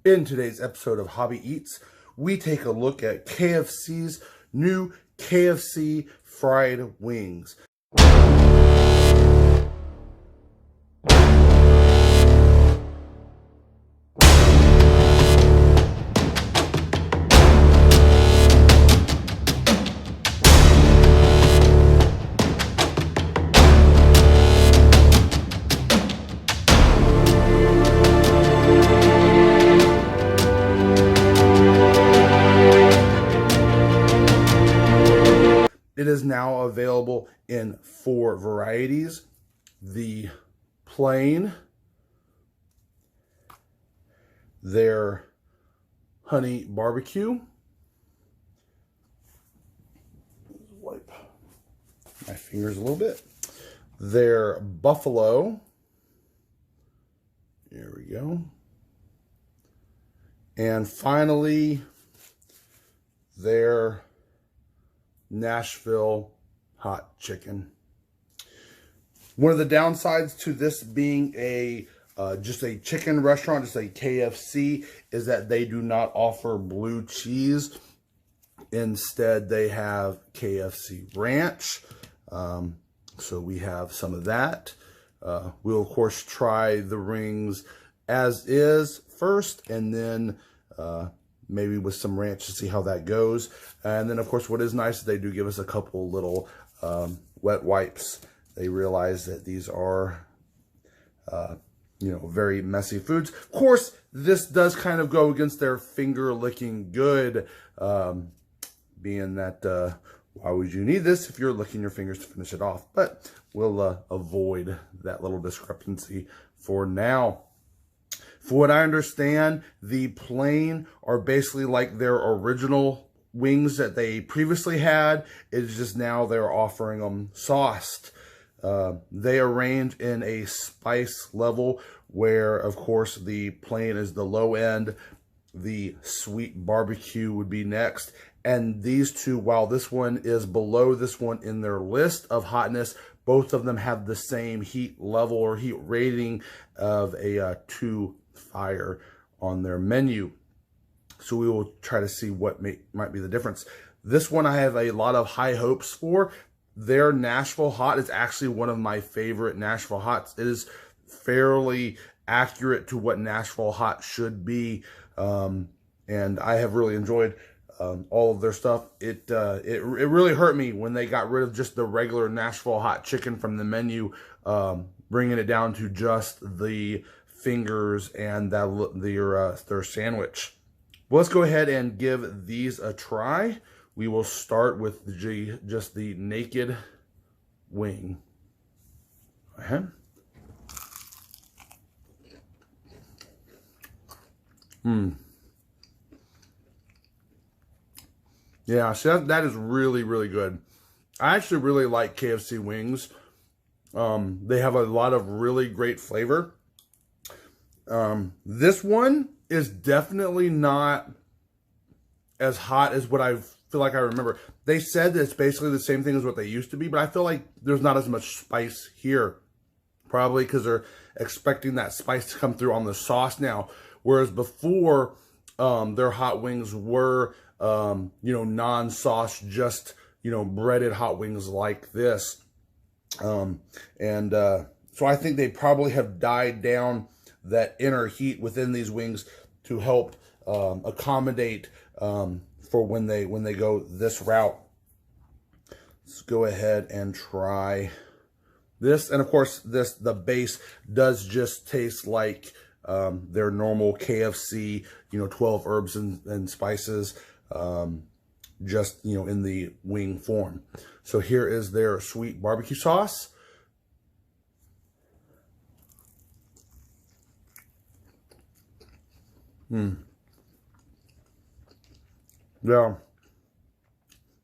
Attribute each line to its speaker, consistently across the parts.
Speaker 1: In today's episode of Hobby Eats, we take a look at KFC's new KFC Fried Wings. It is now available in 4 varieties: the plain, their honey barbecue, wipe my fingers a little bit, their buffalo, there we go, and finally their Nashville hot chicken. One of the downsides to this being just a chicken restaurant, just a KFC, is that they do not offer blue cheese. Instead, they have KFC Ranch. So we have some of that. We'll, of course, try the rings as is first, and then maybe with some ranch to see how that goes. And then, of course, what is nice is they do give us a couple little wet wipes. They realize that these are, very messy foods. Of course, this does kind of go against their finger licking good, being that why would you need this if you're licking your fingers to finish it off? But we'll avoid that little discrepancy for now. For what I understand, the plain are basically like their original wings that they previously had. It's just now they're offering them sauced. They arrange in a spice level where, of course, the plain is the low end. The sweet barbecue would be next. And these two, while this one is below this one in their list of hotness, both of them have the same heat level or heat rating of a 2 fire on their menu. So we will try to see what might be the difference. This one I have a lot of high hopes for. Their Nashville hot is actually one of my favorite Nashville hots. It is fairly accurate to what Nashville hot should be, and I have really enjoyed all of their stuff. It really hurt me when they got rid of just the regular Nashville hot chicken from the menu, bringing it down to just the fingers and their sandwich. Well, let's go ahead and give these a try. We will start with just the naked wing. Yeah, so that is really, really good. I actually really like KFC wings. They have a lot of really great flavor. This one is definitely not as hot as what I feel like I remember. They said that it's basically the same thing as what they used to be, but I feel like there's not as much spice here. Probably because they're expecting that spice to come through on the sauce now. Whereas before, their hot wings were, non-sauce, just, breaded hot wings like this. So I think they probably have died down that inner heat within these wings to help accommodate for when they go this route. Let's go ahead and try this. And of course, the base does just taste like their normal KFC, 12 herbs and spices, just, in the wing form. So here is their sweet barbecue sauce. Yeah,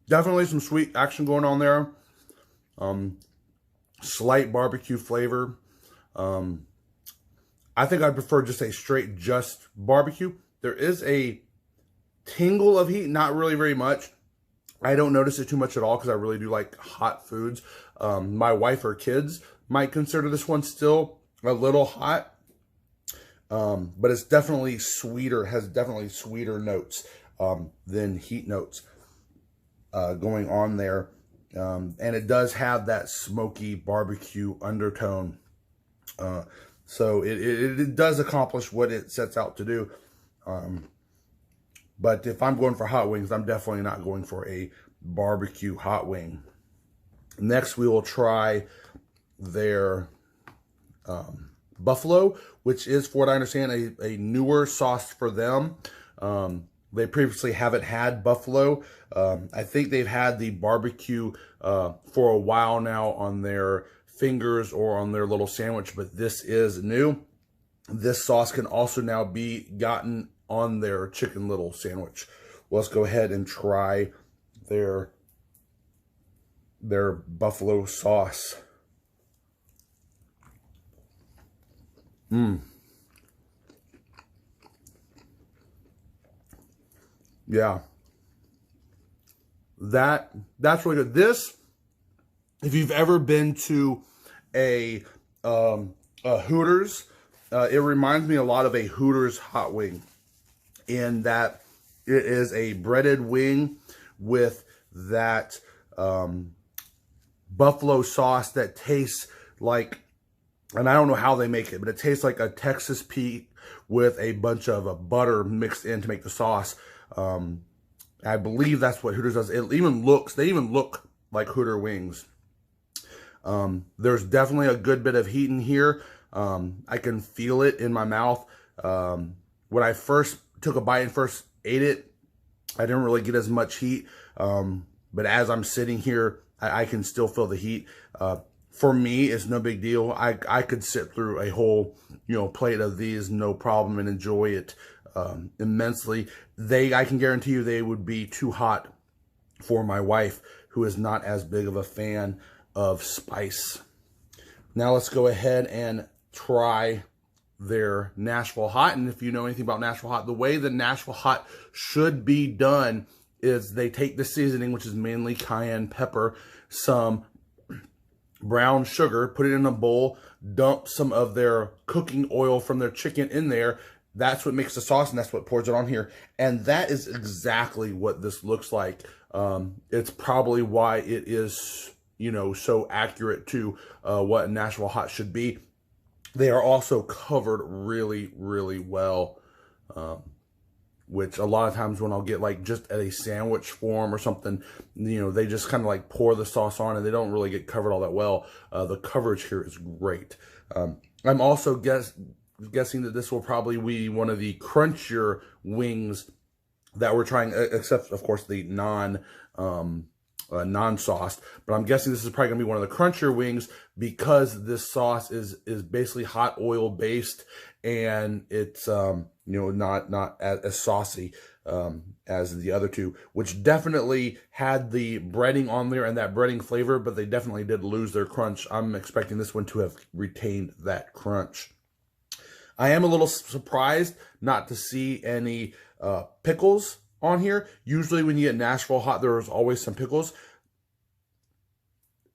Speaker 1: definitely some sweet action going on there. Slight barbecue flavor. I think I prefer just a straight just barbecue. There is a tingle of heat, not really very much. I don't notice it too much at all because I really do like hot foods. My wife or kids might consider this one still a little hot. but it's definitely sweeter, has definitely sweeter notes than heat notes going on there. And it does have that smoky barbecue undertone. So it does accomplish what it sets out to do. But if I'm going for hot wings, I'm definitely not going for a barbecue hot wing. Next, we will try their buffalo, which is, for what I understand, a newer sauce for them. They previously haven't had buffalo. I think they've had the barbecue for a while now on their fingers or on their little sandwich, but this is new. This sauce can also now be gotten on their chicken little sandwich. Well, let's go ahead and try their buffalo sauce. Yeah. That's really good. This, if you've ever been to a Hooters, it reminds me a lot of a Hooters hot wing, in that it is a breaded wing with that buffalo sauce that tastes like, and I don't know how they make it, but it tastes like a Texas Pete with a bunch of butter mixed in to make the sauce. I believe that's what Hooters does. They even look like Hooter wings. There's definitely a good bit of heat in here. I can feel it in my mouth. When I first took a bite and first ate it, I didn't really get as much heat. But as I'm sitting here, I can still feel the heat. For me, it's no big deal. I could sit through a whole, plate of these, no problem, and enjoy it immensely. I can guarantee you they would be too hot for my wife, who is not as big of a fan of spice. Now let's go ahead and try their Nashville Hot. And if you know anything about Nashville Hot, the way the Nashville Hot should be done is they take the seasoning, which is mainly cayenne pepper, some brown sugar, put it in a bowl, dump some of their cooking oil from their chicken in there. That's what makes the sauce, and that's what pours it on here. And that is exactly what this looks like. It's probably why it is, so accurate to what Nashville Hot should be. They are also covered really, really well, which a lot of times when I'll get like just at a sandwich form or something, they just kind of like pour the sauce on and they don't really get covered all that well. The coverage here is great. I'm also guessing that this will probably be one of the crunchier wings that we're trying, except of course the non-sauced, but I'm guessing this is probably gonna be one of the crunchier wings because this sauce is basically hot oil based, and it's not as saucy as the other two, which definitely had the breading on there and that breading flavor, but they definitely did lose their crunch. I'm expecting this one to have retained that crunch. I am a little surprised not to see any pickles on here. Usually when you get Nashville Hot, there's always some pickles.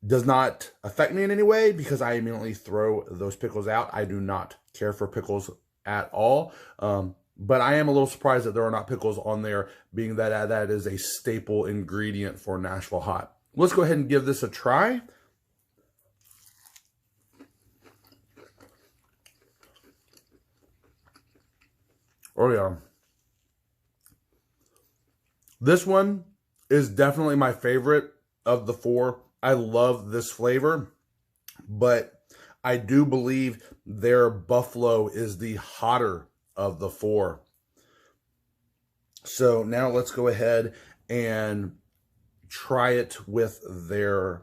Speaker 1: Does not affect me in any way because I immediately throw those pickles out. I do not care for pickles at all. But I am a little surprised that there are not pickles on there, being that that is a staple ingredient for Nashville Hot. Let's go ahead and give this a try. Oh yeah. This one is definitely my favorite of the four. I love this flavor, but I do believe their buffalo is the hotter of the four. So now let's go ahead and try it with their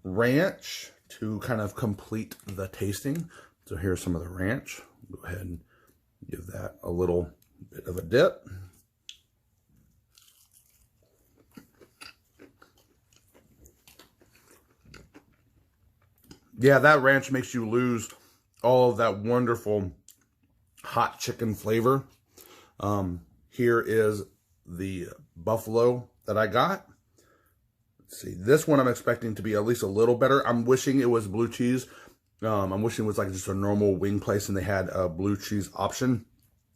Speaker 1: ranch to kind of complete the tasting. So here's some of the ranch. Go ahead and give that a little bit of a dip. Yeah, that ranch makes you lose all of that wonderful hot chicken flavor. Here is the buffalo that I got. Let's see, this one I'm expecting to be at least a little better. I'm wishing it was blue cheese. I'm wishing it was like just a normal wing place and they had a blue cheese option.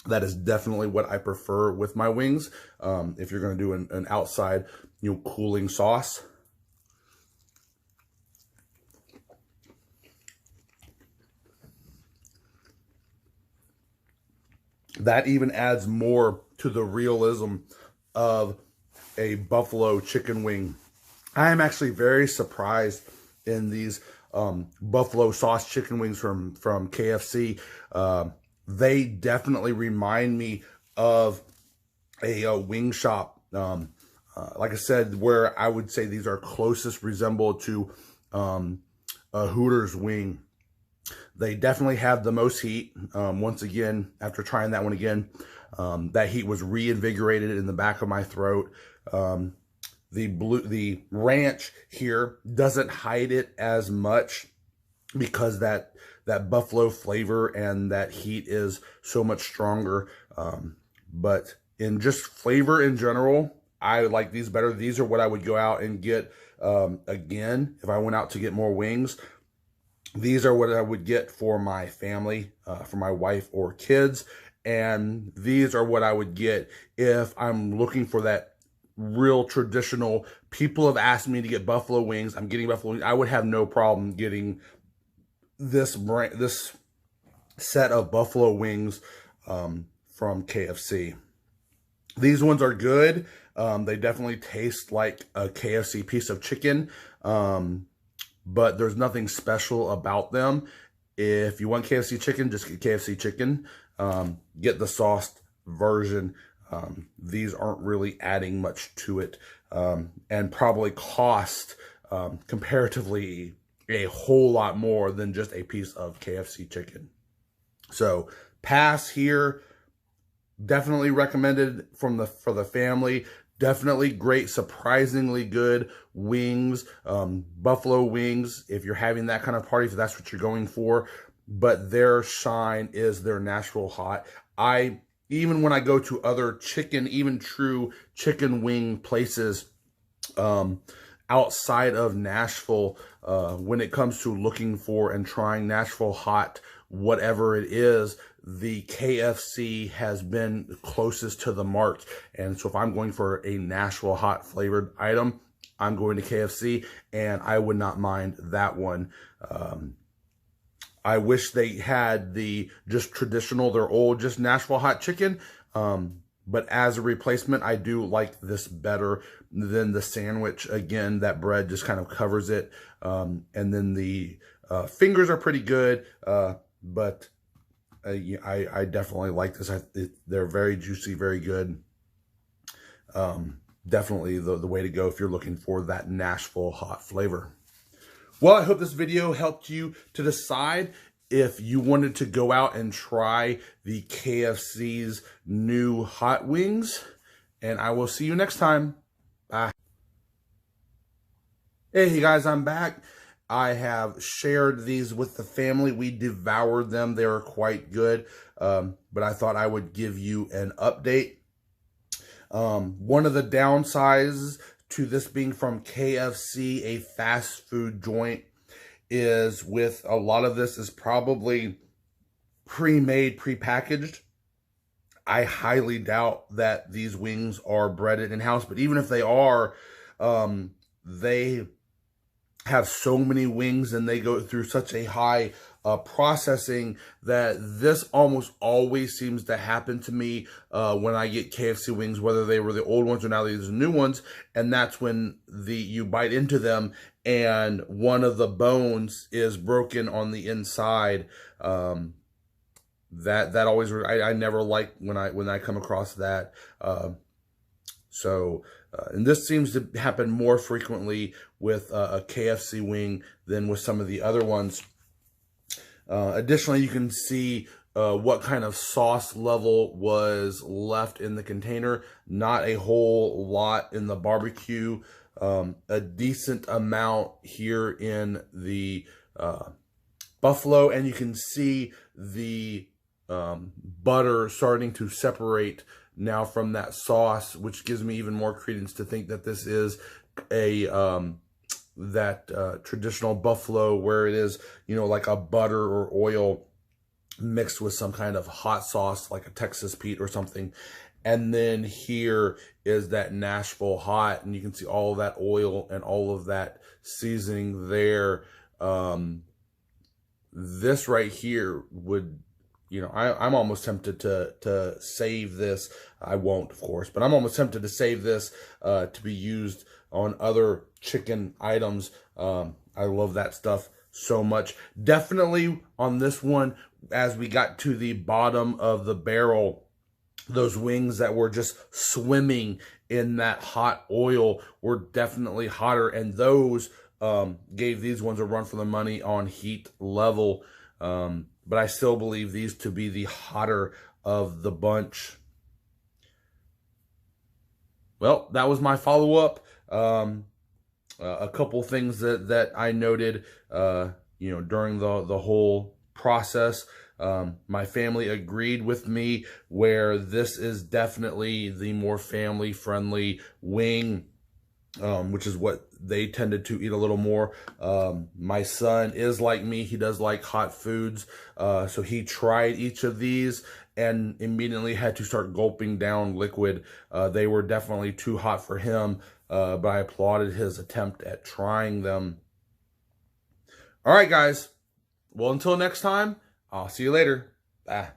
Speaker 1: That is definitely what I prefer with my wings. If you're going to do an outside, cooling sauce. That even adds more to the realism of a buffalo chicken wing. I am actually very surprised in these buffalo sauce chicken wings from KFC. They definitely remind me of a wing shop. Like I said, where I would say these are closest resemble to a Hooters wing. They definitely have the most heat. Once again, after trying that one again, that heat was reinvigorated in the back of my throat. The ranch here doesn't hide it as much because that buffalo flavor and that heat is so much stronger. But in just flavor in general, I like these better. These are what I would go out and get again if I went out to get more wings. These are what I would get for my family, for my wife or kids. And these are what I would get if I'm looking for that real traditional. People have asked me to get buffalo wings. I'm getting buffalo wings. I would have no problem getting this set of buffalo wings from KFC. These ones are good. They definitely taste like a KFC piece of chicken. But there's nothing special about them. If you want KFC chicken, just get KFC chicken. Get the sauced version. These aren't really adding much to it, and probably cost comparatively a whole lot more than just a piece of KFC chicken. So pass here. Definitely recommended for the family. Definitely great, surprisingly good wings, buffalo wings, if you're having that kind of party, if that's what you're going for. But their shine is their Nashville hot. Even when I go to other even true chicken wing places outside of Nashville, when it comes to looking for and trying Nashville hot, whatever it is, the KFC has been closest to the mark. And so if I'm going for a Nashville hot flavored item, I'm going to KFC, and I would not mind that one. I wish they had the just traditional, their old, just Nashville hot chicken. But as a replacement, I do like this better than the sandwich. Again, that bread just kind of covers it. And then the fingers are pretty good, but I definitely like this. They're very juicy, very good. Definitely the way to go if you're looking for that Nashville hot flavor. Well, I hope this video helped you to decide if you wanted to go out and try the KFC's new hot wings. And I will see you next time. Bye. Hey guys, I'm back. I have shared these with the family. We devoured them. They were quite good. But I thought I would give you an update. One of the downsides to this being from KFC, a fast food joint, is with a lot of this is probably pre-made, pre-packaged. I highly doubt that these wings are breaded in-house, but even if they are, they have so many wings and they go through such a high processing that this almost always seems to happen to me when I get KFC wings, whether they were the old ones or now these new ones. And that's when you bite into them and one of the bones is broken on the inside. That always, I never like when I come across that. And this seems to happen more frequently with a KFC wing than with some of the other ones. Additionally, you can see what kind of sauce level was left in the container. Not a whole lot in the barbecue. A decent amount here in the buffalo. And you can see the butter starting to separate now from that sauce, which gives me even more credence to think that this is a traditional buffalo where it is, you know, like a butter or oil mixed with some kind of hot sauce, like a Texas Pete or something. And then here is that Nashville hot, and you can see all of that oil and all of that seasoning there. This right here would, you know, I'm almost tempted to save this. I won't, of course, but I'm almost tempted to save this to be used on other chicken items. I love that stuff so much. Definitely on this one, as we got to the bottom of the barrel, those wings that were just swimming in that hot oil were definitely hotter, and those gave these ones a run for the money on heat level. But I still believe these to be the hotter of the bunch. Well, that was my follow-up. A couple things that I noted, you know, during the whole process. My family agreed with me where this is definitely the more family-friendly wing, which is what they tended to eat a little more. My son is like me. He does like hot foods. So he tried each of these and immediately had to start gulping down liquid. They were definitely too hot for him, but I applauded his attempt at trying them. All right, guys. Well, until next time, I'll see you later. Bye.